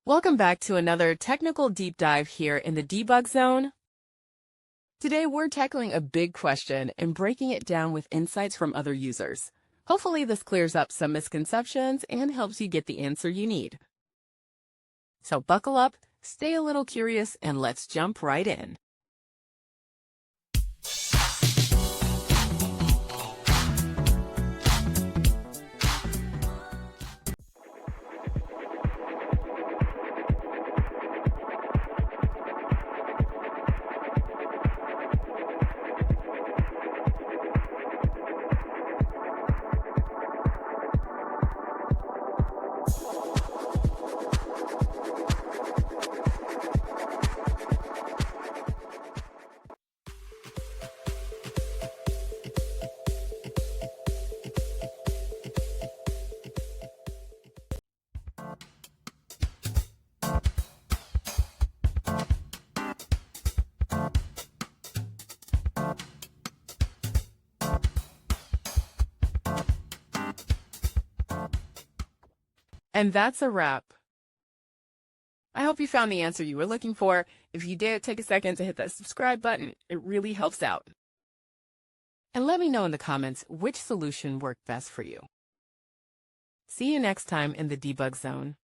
Welcome back to another technical deep dive here in the debug zone. Today we're tackling a big question and breaking it down with insights from other users. Hopefully this clears up some misconceptions and helps you get the answer you need. So buckle up, stay a little curious, and let's jump right in. And that's a wrap. I hope you found the answer you were looking for. If you did, take a second to hit that subscribe button. It really helps out. And let me know in the comments which solution worked best for you. See you next time in the debug zone.